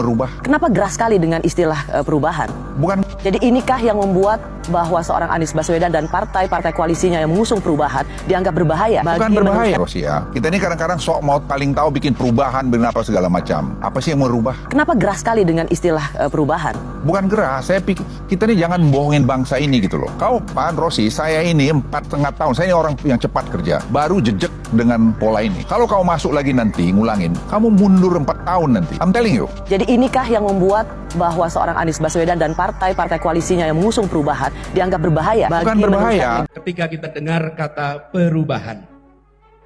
Berubah. Kenapa geras sekali dengan istilah perubahan? Bukan. Jadi inikah yang membuat bahwa seorang Anies Baswedan dan partai-partai koalisinya yang mengusung perubahan dianggap berbahaya? Bukan berbahaya, Rosia. Kita ini kadang-kadang sok mau paling tahu bikin perubahan, apa segala macam. Apa sih yang mau rubah? Kenapa geras sekali dengan istilah perubahan? Bukan geras, saya pikir kita ini jangan bohongin bangsa ini gitu loh. Kau, Pak Rosi, saya ini 4,5 tahun, saya ini orang yang cepat kerja. Baru jejak dengan pola ini. Kalau kau masuk lagi nanti, ngulangin, kamu mundur 4 tahun nanti. I'm telling you. Jadi inikah yang membuat bahwa seorang Anies Baswedan dan partai-partai koalisinya yang mengusung perubahan dianggap berbahaya? Bukan berbahaya. Ketika kita dengar kata perubahan,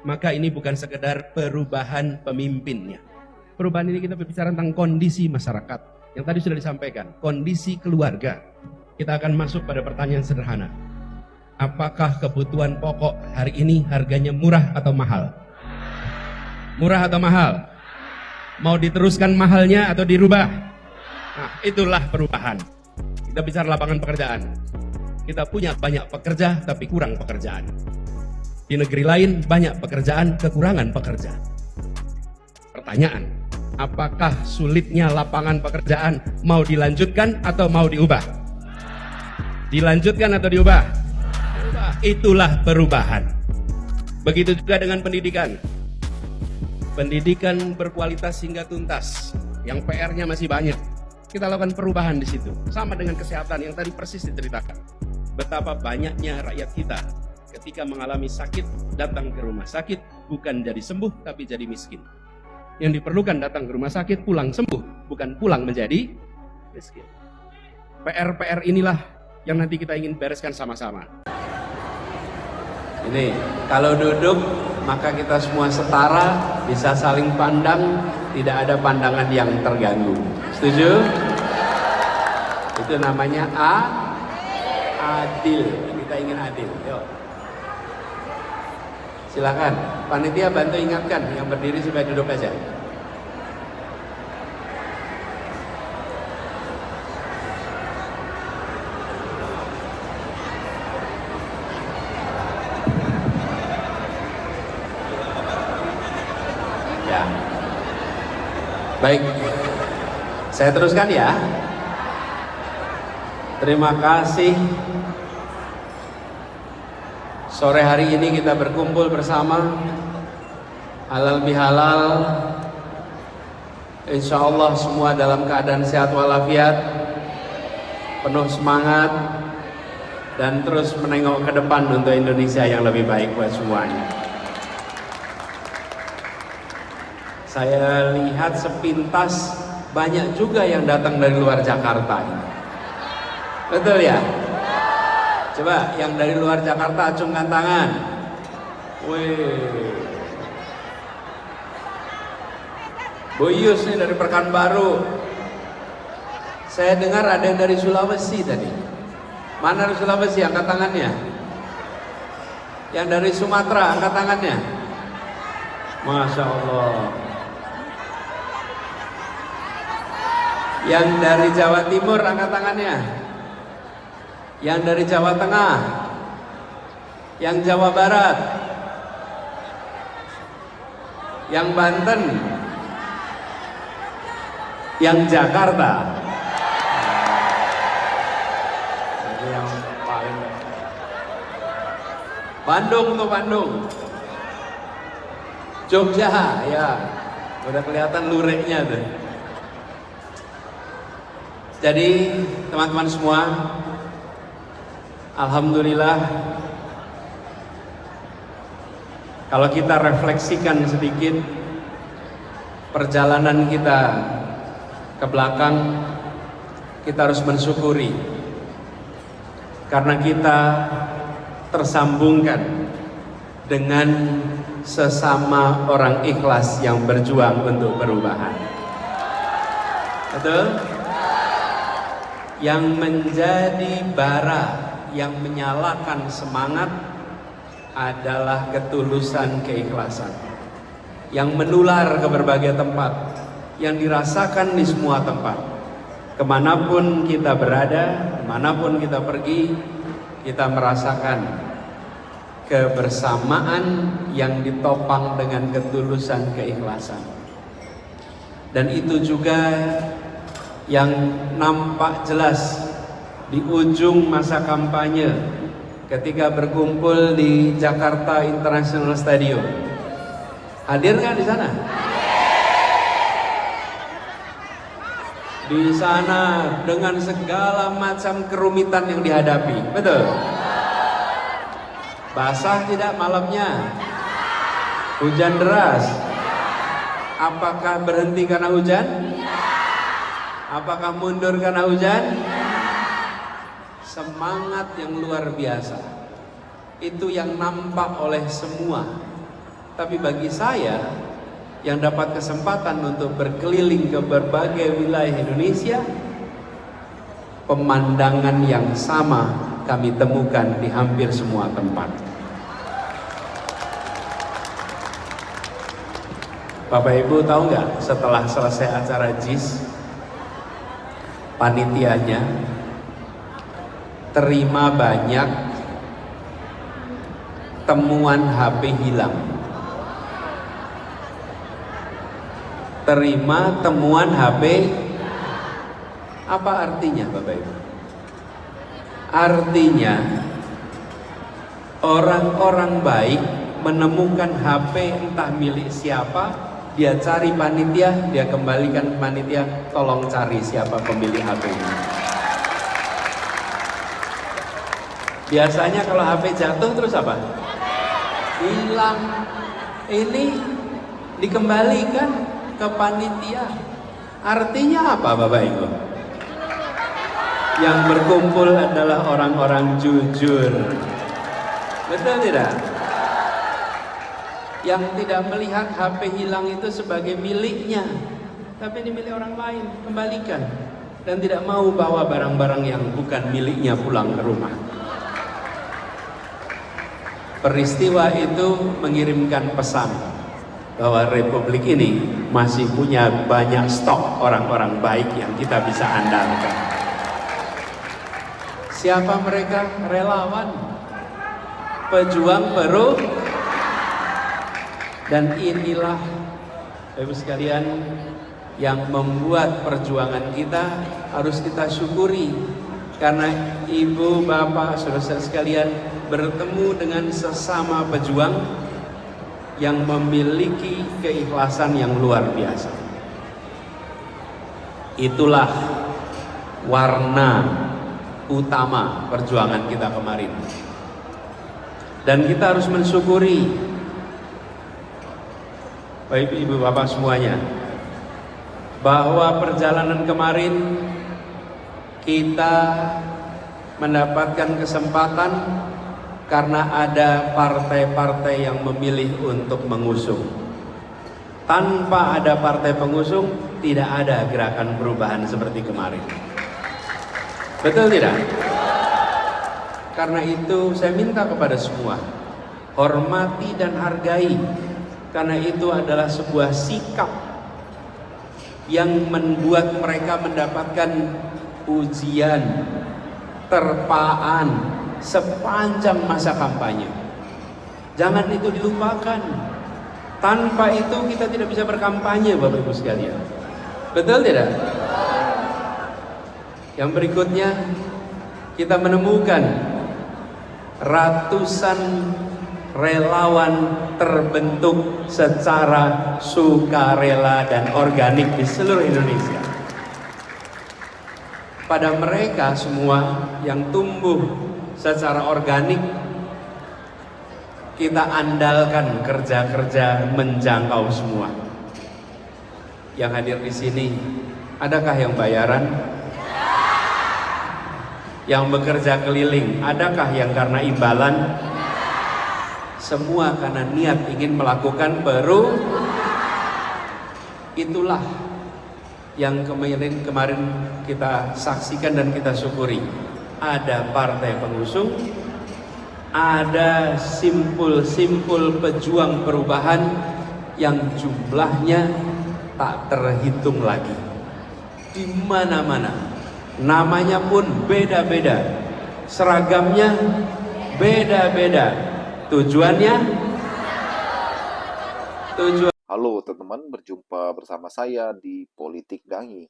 maka ini bukan sekedar perubahan pemimpinnya. Perubahan ini kita berbicara tentang kondisi masyarakat. Yang tadi sudah disampaikan, kondisi keluarga. Kita akan masuk pada pertanyaan sederhana. Apakah kebutuhan pokok hari ini harganya murah atau mahal? Murah atau mahal? Mau diteruskan mahalnya atau dirubah? Nah, itulah perubahan. Kita bicara lapangan pekerjaan. Kita punya banyak pekerja tapi kurang pekerjaan. Di negeri lain banyak pekerjaan, kekurangan pekerja. Pertanyaan, apakah sulitnya lapangan pekerjaan mau dilanjutkan atau mau diubah? Dilanjutkan atau diubah? Itulah perubahan. Begitu juga dengan pendidikan. Pendidikan berkualitas hingga tuntas. Yang PR-nya masih banyak. Kita lakukan perubahan di situ. Sama dengan kesehatan yang tadi persis diceritakan. Betapa banyaknya rakyat kita ketika mengalami sakit datang ke rumah sakit bukan jadi sembuh tapi jadi miskin. Yang diperlukan datang ke rumah sakit pulang sembuh, bukan pulang menjadi miskin. PR-PR inilah yang nanti kita ingin bereskan sama-sama. Ini, kalau duduk maka kita semua setara, bisa saling pandang, tidak ada pandangan yang terganggu. Setuju? Itu namanya adil. Kita ingin adil. Yuk. Silakan, panitia bantu ingatkan yang berdiri supaya duduk aja. Ya. Baik. Saya teruskan ya. Terima kasih. Sore hari ini kita berkumpul bersama, halal bihalal, insya Allah semua dalam keadaan sehat walafiat, penuh semangat, dan terus menengok ke depan untuk Indonesia yang lebih baik buat semuanya. Saya lihat sepintas banyak juga yang datang dari luar Jakarta ini. Betul ya? Coba yang dari luar Jakarta acungkan tangan. Wih. Bu Yus nih dari Pekanbaru. Saya dengar ada yang dari Sulawesi tadi. Mana dari Sulawesi? Angkat tangannya. Yang dari Sumatera angkat tangannya. Masya Allah. Yang dari Jawa Timur angkat tangannya. Yang dari Jawa Tengah, yang Jawa Barat, yang Banten, yang Jakarta. Ini yang paling Bandung tuh Bandung, Jogja ya, udah kelihatan lureknya tuh. Jadi teman-teman semua, alhamdulillah, kalau kita refleksikan sedikit perjalanan kita ke belakang, kita harus mensyukuri karena kita tersambungkan dengan sesama orang ikhlas yang berjuang untuk perubahan. Betul? Yang menjadi bara yang menyalakan semangat adalah ketulusan keikhlasan yang menular ke berbagai tempat, yang dirasakan di semua tempat. Kemanapun kita berada, kemanapun kita pergi, kita merasakan kebersamaan yang ditopang dengan ketulusan keikhlasan. Dan itu juga yang nampak jelas di ujung masa kampanye ketika berkumpul di Jakarta International Stadium. Hadir nggak di sana? Di sana dengan segala macam kerumitan yang dihadapi, betul? Basah tidak malamnya? Hujan deras? Apakah berhenti karena hujan? Apakah mundur karena hujan? Semangat yang luar biasa. Itu yang nampak oleh semua. Tapi bagi saya yang dapat kesempatan untuk berkeliling ke berbagai wilayah Indonesia, pemandangan yang sama kami temukan di hampir semua tempat. Bapak Ibu tahu nggak, setelah selesai acara JIS, panitianya terima banyak temuan HP hilang. Terima temuan HP. Apa artinya Bapak Ibu? Artinya orang-orang baik menemukan HP entah milik siapa, dia cari panitia, dia kembalikan ke panitia, tolong cari siapa pemilik HP ini. Biasanya kalau HP jatuh terus apa? Hilang. Ini dikembalikan ke panitia. Artinya apa Bapak Ibu? Yang berkumpul adalah orang-orang jujur. Betul tidak? Yang tidak melihat HP hilang itu sebagai miliknya, tapi ini milik orang lain, kembalikan. Dan tidak mau bawa barang-barang yang bukan miliknya pulang ke rumah. Peristiwa itu mengirimkan pesan bahwa Republik ini masih punya banyak stok orang-orang baik yang kita bisa andalkan. Siapa mereka? Relawan, pejuang perubahan. Dan inilah Bapak Ibu sekalian yang membuat perjuangan kita harus kita syukuri, karena Ibu, Bapak, saudara sekalian bertemu dengan sesama pejuang yang memiliki keikhlasan yang luar biasa. Itulah warna utama perjuangan kita kemarin. Dan kita harus mensyukuri, baik Ibu Bapak semuanya, bahwa perjalanan kemarin kita mendapatkan kesempatan karena ada partai-partai yang memilih untuk mengusung. Tanpa ada partai pengusung, tidak ada gerakan perubahan seperti kemarin. Betul tidak? Karena itu saya minta kepada semua, hormati dan hargai, karena itu adalah sebuah sikap yang membuat mereka mendapatkan ujian, terpaan sepanjang masa kampanye. Jangan itu dilupakan. Tanpa itu kita tidak bisa berkampanye, Bapak Ibu sekalian. Betul tidak? Yang berikutnya, kita menemukan ratusan relawan terbentuk secara sukarela dan organik di seluruh Indonesia. Pada mereka semua yang tumbuh secara organik, kita andalkan kerja-kerja menjangkau semua. Yang hadir di sini, adakah yang bayaran? Yang bekerja keliling, adakah yang karena imbalan? Semua karena niat ingin melakukan Itulah yang kemarin kita saksikan dan kita syukuri. Ada partai pengusung, ada simpul-simpul pejuang perubahan yang jumlahnya tak terhitung lagi. Di mana-mana, namanya pun beda-beda, seragamnya beda-beda, tujuan. Halo teman-teman, berjumpa bersama saya di Politik Dangi.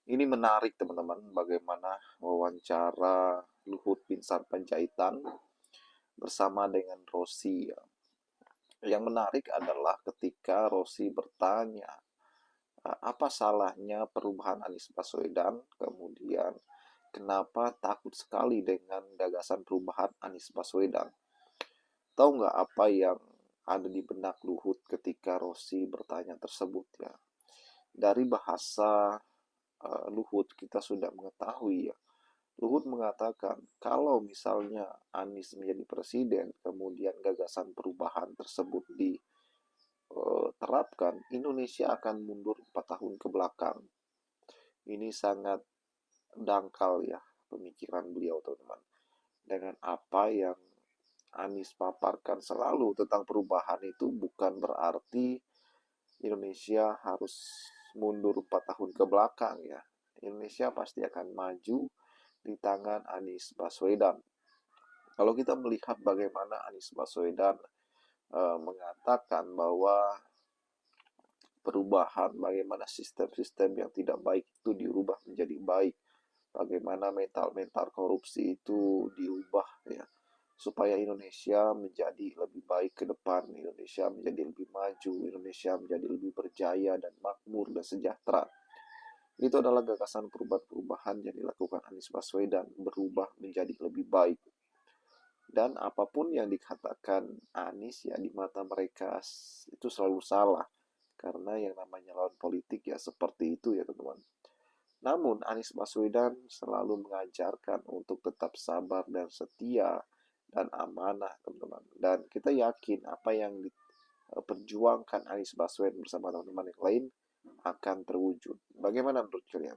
Ini menarik teman-teman, bagaimana wawancara Luhut Binsar Panjaitan bersama dengan Rossi. Yang menarik adalah ketika Rossi bertanya, apa salahnya perubahan Anies Baswedan, kemudian kenapa takut sekali dengan gagasan perubahan Anies Baswedan. Tahu nggak apa yang ada di benak Luhut ketika Rossi bertanya tersebut ya? Dari bahasa Luhut kita sudah mengetahui ya. Luhut mengatakan kalau misalnya Anies menjadi presiden, kemudian gagasan perubahan tersebut diterapkan, Indonesia akan mundur 4 tahun ke belakang. Ini sangat dangkal ya pemikiran beliau teman-teman. Dengan apa yang Anies paparkan selalu tentang perubahan itu bukan berarti Indonesia harus mundur 4 tahun ke belakang ya. Indonesia pasti akan maju di tangan Anies Baswedan. Kalau kita melihat bagaimana Anies Baswedan mengatakan bahwa perubahan, bagaimana sistem-sistem yang tidak baik itu dirubah menjadi baik, bagaimana mental-mental korupsi itu diubah ya, supaya Indonesia menjadi lebih baik ke depan, Indonesia menjadi lebih maju, Indonesia menjadi lebih berjaya dan makmur dan sejahtera. Itu adalah gagasan perubahan-perubahan yang dilakukan Anies Baswedan, berubah menjadi lebih baik. Dan apapun yang dikatakan Anies ya di mata mereka itu selalu salah. Karena yang namanya lawan politik ya seperti itu ya teman-teman. Namun Anies Baswedan selalu mengajarkan untuk tetap sabar dan setia dan amanah teman-teman. Dan kita yakin apa yang diperjuangkan Anies Baswedan bersama teman-teman yang lain akan terwujud. Bagaimana menurut kalian?